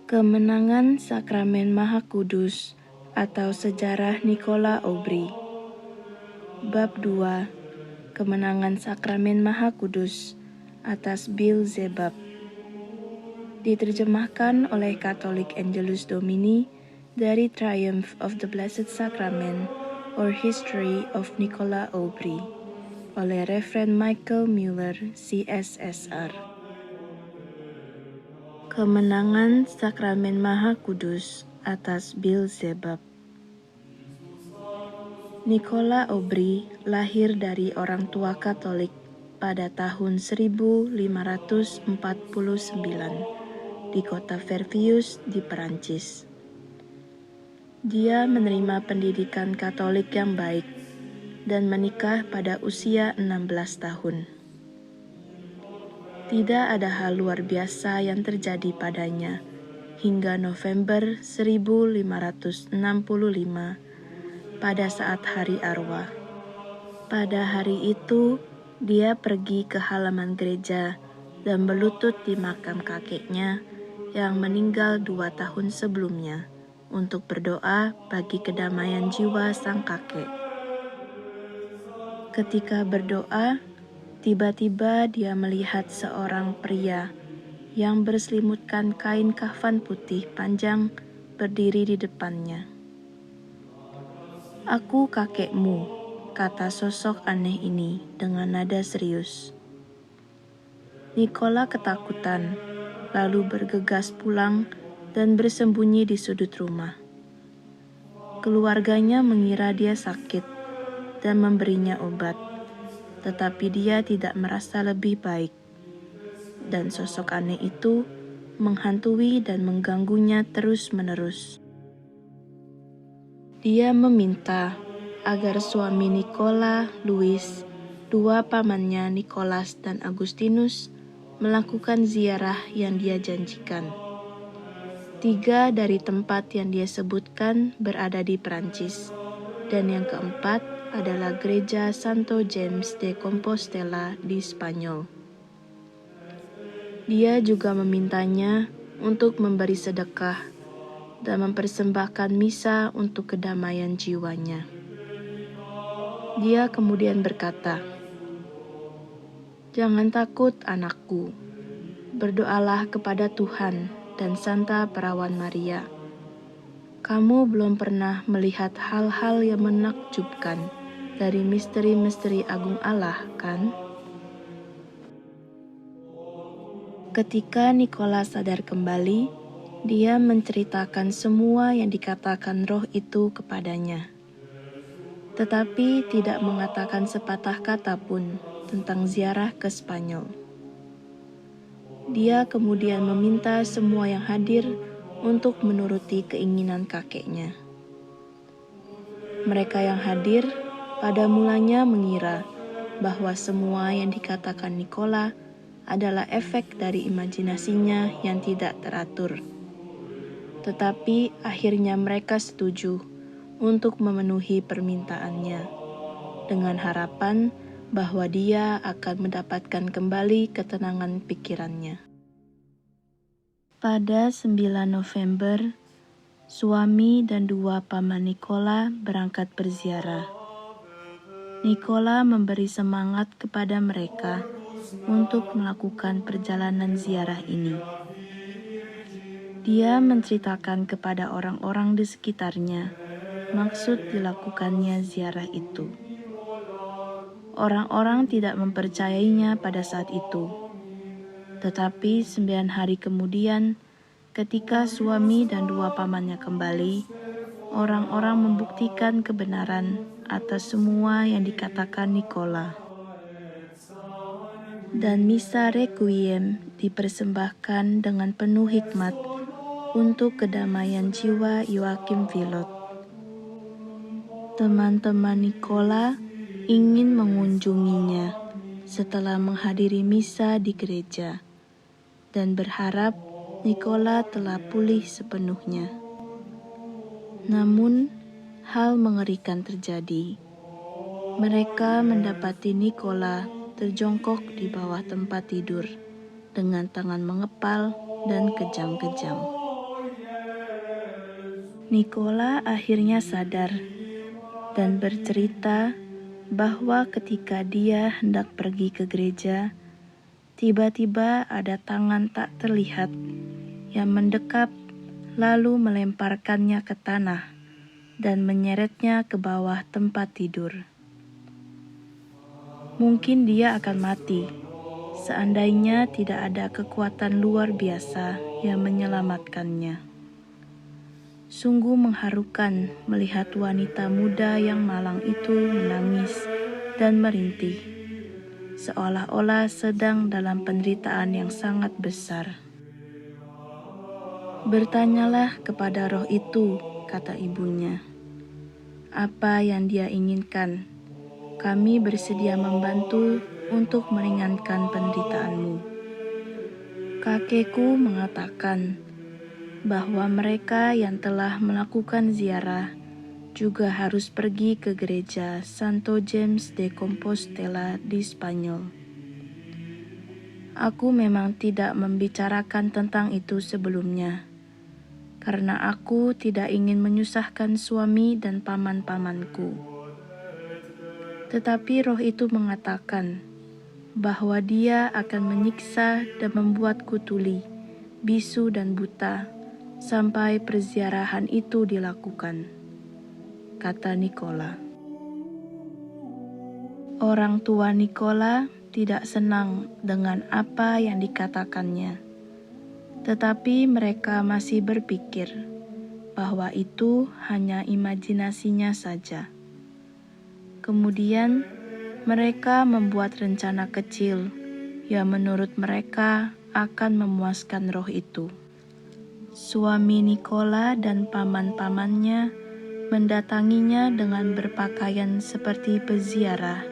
Kemenangan Sakramen Maha Kudus atau Sejarah Nicolas Aubry. Bab 2. Kemenangan Sakramen Maha Kudus atas Beelzebub. Diterjemahkan oleh Catholic Angelus Domini dari Triumph of the Blessed Sacrament or History of Nicolas Aubry oleh Reverend Michael Mueller, CSSR. Kemenangan Sakramen Maha Kudus atas Beelzebub. Nicolas Aubry lahir dari orang tua Katolik pada tahun 1549 di kota Verviers di Perancis. Dia menerima pendidikan Katolik yang baik dan menikah pada usia 16 tahun. Tidak ada hal luar biasa yang terjadi padanya hingga November 1565 pada saat hari arwah. Pada hari itu, dia pergi ke halaman gereja dan berlutut di makam kakeknya yang meninggal 2 tahun sebelumnya untuk berdoa bagi kedamaian jiwa sang kakek. Ketika berdoa, tiba-tiba dia melihat seorang pria yang berselimutkan kain kafan putih panjang berdiri di depannya. "Aku kakekmu," kata sosok aneh ini dengan nada serius. Nicolas ketakutan, lalu bergegas pulang dan bersembunyi di sudut rumah. Keluarganya mengira dia sakit dan memberinya obat, tetapi dia tidak merasa lebih baik, dan sosok aneh itu menghantui dan mengganggunya terus-menerus. Dia meminta agar suami Nicolas, Louis, dua pamannya Nicolas dan Agustinus melakukan ziarah yang dia janjikan. 3 dari tempat yang dia sebutkan berada di Perancis, dan yang keempat adalah gereja Santo James de Compostela di Spanyol. Dia juga memintanya untuk memberi sedekah dan mempersembahkan misa untuk kedamaian jiwanya. Dia kemudian berkata, "Jangan takut, anakku. Berdoalah kepada Tuhan dan Santa Perawan Maria. Kamu belum pernah melihat hal-hal yang menakjubkan dari misteri-misteri agung Allah, kan?" Ketika Nicolas sadar kembali, dia menceritakan semua yang dikatakan roh itu kepadanya, tetapi tidak mengatakan sepatah kata pun tentang ziarah ke Spanyol. Dia kemudian meminta semua yang hadir untuk menuruti keinginan kakeknya. Mereka yang hadir pada mulanya mengira bahwa semua yang dikatakan Nicolas adalah efek dari imajinasinya yang tidak teratur. Tetapi akhirnya mereka setuju untuk memenuhi permintaannya, dengan harapan bahwa dia akan mendapatkan kembali ketenangan pikirannya. Pada 9 November, suami dan 2 paman Nicolas berangkat berziarah. Nicolas memberi semangat kepada mereka untuk melakukan perjalanan ziarah ini. Dia menceritakan kepada orang-orang di sekitarnya maksud dilakukannya ziarah itu. Orang-orang tidak mempercayainya pada saat itu. Tetapi 9 hari kemudian, ketika suami dan 2 pamannya kembali, orang-orang membuktikan kebenaran atas semua yang dikatakan Nicolas. Dan misa requiem dipersembahkan dengan penuh hikmat untuk kedamaian jiwa Joachim Villot. Teman-teman Nicolas ingin mengunjunginya setelah menghadiri misa di gereja dan berharap Nicolas telah pulih sepenuhnya. Namun, hal mengerikan terjadi. Mereka mendapati Nicolas terjongkok di bawah tempat tidur dengan tangan mengepal dan kejang-kejang. Nicola akhirnya sadar dan bercerita bahwa ketika dia hendak pergi ke gereja, tiba-tiba ada tangan tak terlihat yang mendekap lalu melemparkannya ke tanah dan menyeretnya ke bawah tempat tidur. Mungkin dia akan mati seandainya tidak ada kekuatan luar biasa yang menyelamatkannya. Sungguh mengharukan melihat wanita muda yang malang itu menangis dan merintih, seolah-olah sedang dalam penderitaan yang sangat besar. "Bertanyalah kepada roh itu," kata ibunya. "Apa yang dia inginkan, kami bersedia membantu untuk meringankan penderitaanmu." Kakekku mengatakan bahwa mereka yang telah melakukan ziarah juga harus pergi ke gereja Santo James de Compostela di Spanyol. Aku memang tidak membicarakan tentang itu sebelumnya, karena aku tidak ingin menyusahkan suami dan paman-pamanku. Tetapi roh itu mengatakan bahwa dia akan menyiksa dan membuatku tuli, bisu dan buta, sampai perziarahan itu dilakukan, kata Nicola. Orang tua Nicola tidak senang dengan apa yang dikatakannya, tetapi mereka masih berpikir bahwa itu hanya imajinasinya saja. Kemudian mereka membuat rencana kecil yang menurut mereka akan memuaskan roh itu. Suami Nicola dan paman-pamannya mendatanginya dengan berpakaian seperti peziarah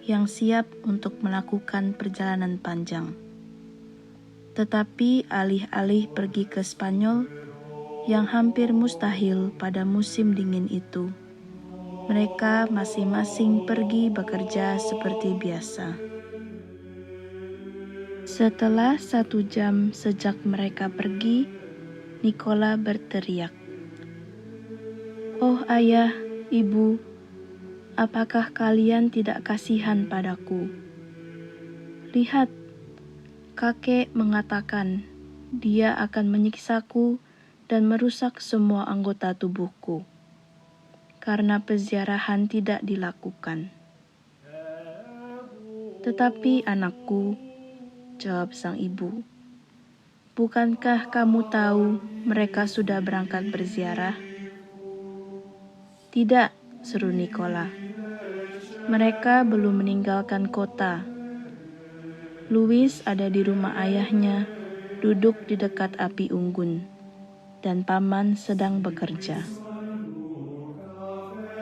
yang siap untuk melakukan perjalanan panjang. Tetapi alih-alih pergi ke Spanyol yang hampir mustahil pada musim dingin itu, mereka masing-masing pergi bekerja seperti biasa. Setelah 1 jam sejak mereka pergi, Nicola berteriak, "Oh ayah, ibu, apakah kalian tidak kasihan padaku? Lihat, kakek mengatakan dia akan menyiksaku dan merusak semua anggota tubuhku, karena peziarahan tidak dilakukan." "Tetapi anakku," jawab sang ibu, "bukankah kamu tahu mereka sudah berangkat berziarah?" "Tidak," seru Nicola. "Mereka belum meninggalkan kota. Louis ada di rumah ayahnya, duduk di dekat api unggun, dan paman sedang bekerja."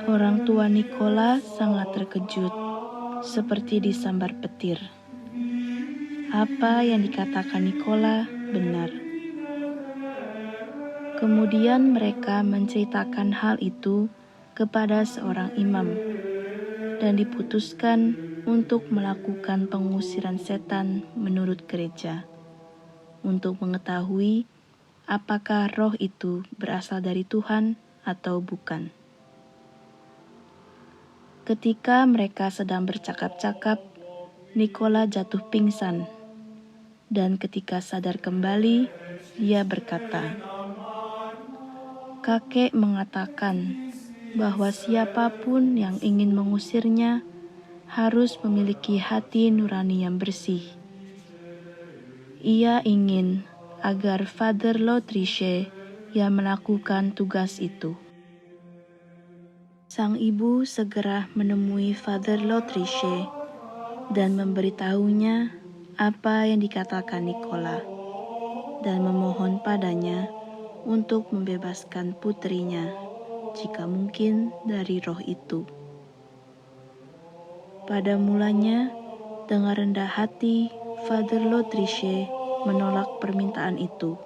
Orang tua Nicola sangat terkejut, seperti disambar petir. Apa yang dikatakan Nicola benar. Kemudian mereka menceritakan hal itu kepada seorang imam, dan diputuskan untuk melakukan pengusiran setan menurut gereja, untuk mengetahui apakah roh itu berasal dari Tuhan atau bukan. Ketika mereka sedang bercakap-cakap, Nicola jatuh pingsan, dan ketika sadar kembali, dia berkata, "Kakek mengatakan bahwa siapapun yang ingin mengusirnya harus memiliki hati nurani yang bersih. Ia ingin agar Father L'Autriche yang melakukan tugas itu." Sang ibu segera menemui Father L'Autriche dan memberitahunya apa yang dikatakan Nicola, dan memohon padanya untuk membebaskan putrinya, jika mungkin dari roh itu. Pada mulanya, dengan rendah hati, Father L'Autriche menolak permintaan itu.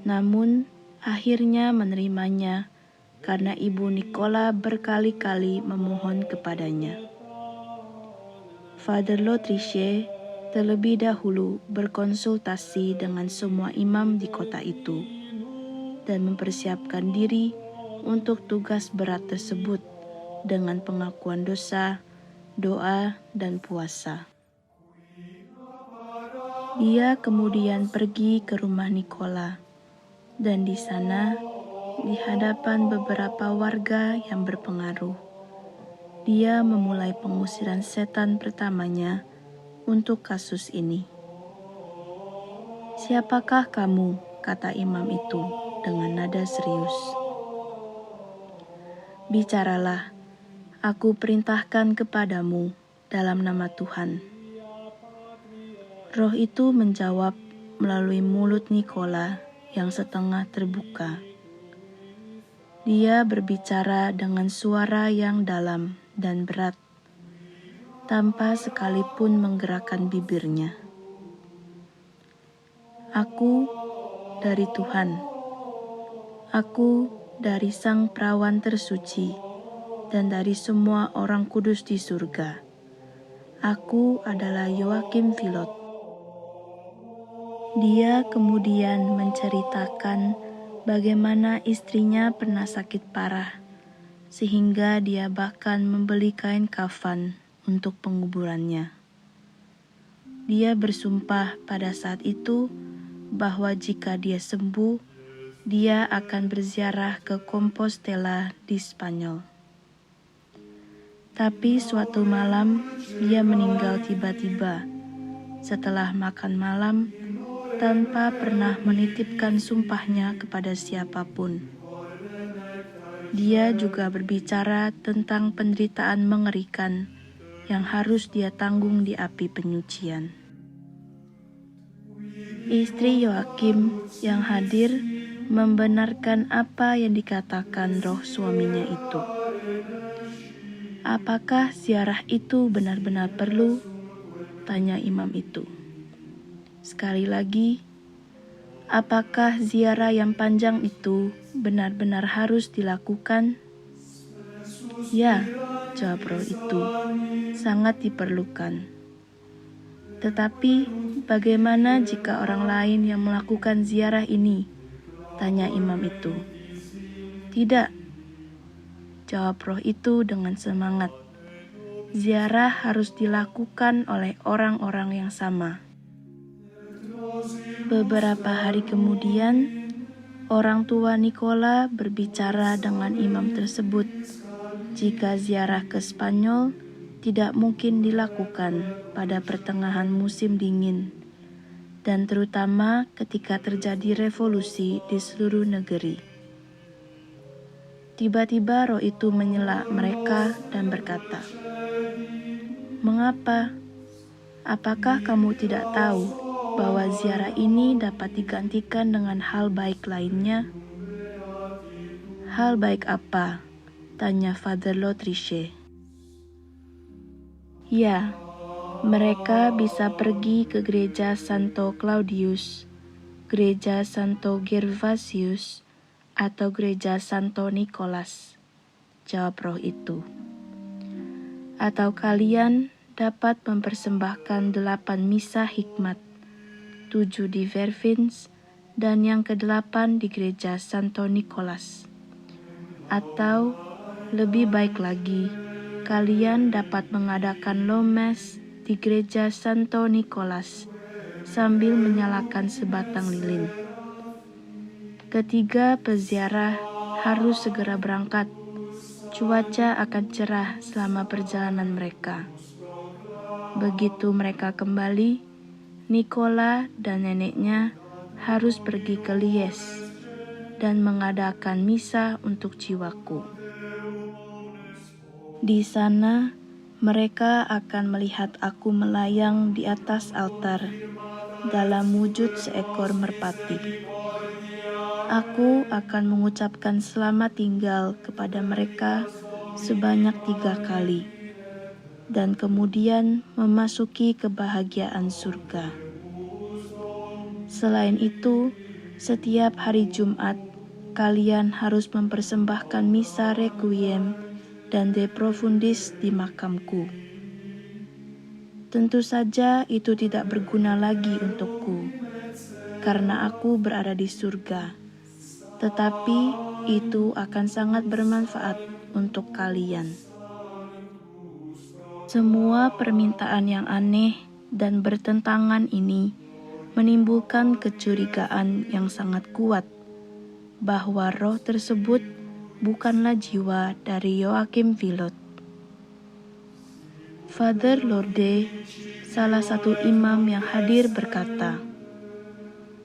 Namun, akhirnya menerimanya karena ibu Nicola berkali-kali memohon kepadanya. Father L'Autriche terlebih dahulu berkonsultasi dengan semua imam di kota itu, dan mempersiapkan diri untuk tugas berat tersebut dengan pengakuan dosa, doa, dan puasa. Dia kemudian pergi ke rumah Nikola, dan di sana, di hadapan beberapa warga yang berpengaruh, dia memulai pengusiran setan pertamanya untuk kasus ini. "Siapakah kamu?" kata imam itu dengan nada serius. "Bicaralah, aku perintahkan kepadamu dalam nama Tuhan." Roh itu menjawab melalui mulut Nikola yang setengah terbuka. Dia berbicara dengan suara yang dalam dan berat, tanpa sekalipun menggerakkan bibirnya. "Aku dari Tuhan. Aku dari Sang Perawan Tersuci dan dari semua orang kudus di surga. Aku adalah Yoakim Filot." Dia kemudian menceritakan bagaimana istrinya pernah sakit parah, sehingga dia bahkan membeli kain kafan untuk penguburannya. Dia bersumpah pada saat itu bahwa jika dia sembuh, dia akan berziarah ke Compostela di Spanyol. Tapi suatu malam, dia meninggal tiba-tiba setelah makan malam tanpa pernah menitipkan sumpahnya kepada siapapun. Dia juga berbicara tentang penderitaan mengerikan yang harus dia tanggung di api penyucian. Istri Yoakim yang hadir membenarkan apa yang dikatakan roh suaminya itu. "Apakah ziarah itu benar-benar perlu?" tanya imam itu. Sekali lagi, "Apakah ziarah yang panjang itu benar-benar harus dilakukan?" "Ya," jawab roh itu, "sangat diperlukan." "Tetapi bagaimana jika orang lain yang melakukan ziarah ini?" tanya imam itu. "Tidak," jawab roh itu dengan semangat. "Ziarah harus dilakukan oleh orang-orang yang sama." Beberapa hari kemudian, orang tua Nikola berbicara dengan imam tersebut jika ziarah ke Spanyol tidak mungkin dilakukan pada pertengahan musim dingin, dan terutama ketika terjadi revolusi di seluruh negeri. Tiba-tiba roh itu menyela mereka dan berkata, "Mengapa? Apakah kamu tidak tahu bahwa ziarah ini dapat digantikan dengan hal baik lainnya?" "Hal baik apa?" tanya Father L'Autriche. "Ya, mereka bisa pergi ke gereja Santo Claudius, gereja Santo Gervasius, atau gereja Santo Nicholas," jawab roh itu. "Atau kalian dapat mempersembahkan 8 misa hikmat, 7 di Vervins, dan yang ke-8 di gereja Santo Nicholas. Atau lebih baik lagi, kalian dapat mengadakan lomes di gereja Santo Nicholas sambil menyalakan sebatang lilin. Ketiga peziarah harus segera berangkat. Cuaca akan cerah selama perjalanan mereka. Begitu mereka kembali, Nikola dan neneknya harus pergi ke Lies dan mengadakan misa untuk jiwaku. Di sana, mereka akan melihat aku melayang di atas altar dalam wujud seekor merpati. Aku akan mengucapkan selamat tinggal kepada mereka sebanyak 3 kali, dan kemudian memasuki kebahagiaan surga. Selain itu, setiap hari Jumat, kalian harus mempersembahkan misa requiem dan de profundis di makamku. Tentu saja itu tidak berguna lagi untukku, karena aku berada di surga. tetapi itu akan sangat bermanfaat untuk kalian. Semua permintaan yang aneh dan bertentangan ini menimbulkan kecurigaan yang sangat kuat bahwa roh tersebut bukanlah jiwa dari Joachim Villot. Father Lorde, salah satu imam yang hadir, berkata,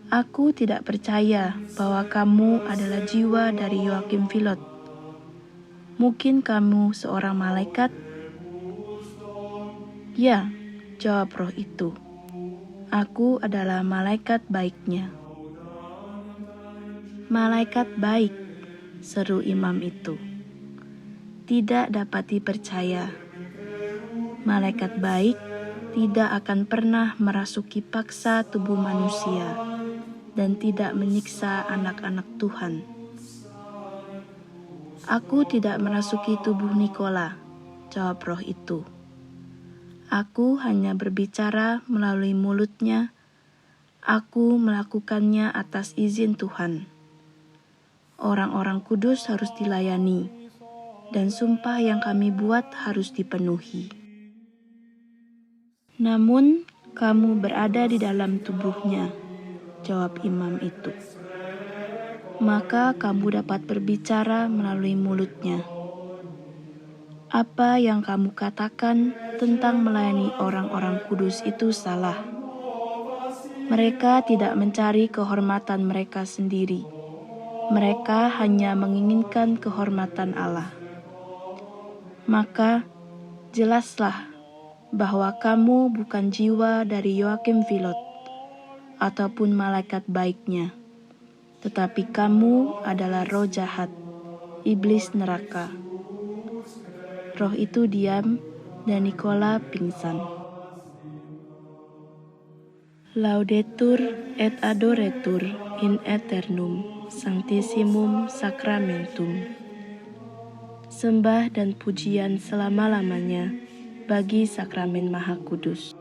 "Aku tidak percaya bahwa kamu adalah jiwa dari Joachim Villot. Mungkin kamu seorang malaikat?" "Ya," jawab roh itu, "aku adalah malaikat baiknya." "Malaikat baik," seru imam itu. "Tidak dapat dipercaya. Malaikat baik tidak akan pernah merasuki paksa tubuh manusia dan tidak menyiksa anak-anak Tuhan." "Aku tidak merasuki tubuh Nikola," jawab roh itu. "Aku hanya berbicara melalui mulutnya. Aku melakukannya atas izin Tuhan. Orang-orang kudus harus dilayani, dan sumpah yang kami buat harus dipenuhi." "Namun, kamu berada di dalam tubuhnya," jawab imam itu. "Maka kamu dapat berbicara melalui mulutnya. Apa yang kamu katakan tentang melayani orang-orang kudus itu salah. Mereka tidak mencari kehormatan mereka sendiri. Mereka hanya menginginkan kehormatan Allah. Maka, jelaslah bahwa kamu bukan jiwa dari Joachim Villot ataupun malaikat baiknya, tetapi kamu adalah roh jahat, iblis neraka." Roh itu diam dan Nikola pingsan. Laudetur et adoretur in aeternum sanctissimum sacramentum. Sembah dan pujian selama-lamanya bagi sakramen Maha Kudus.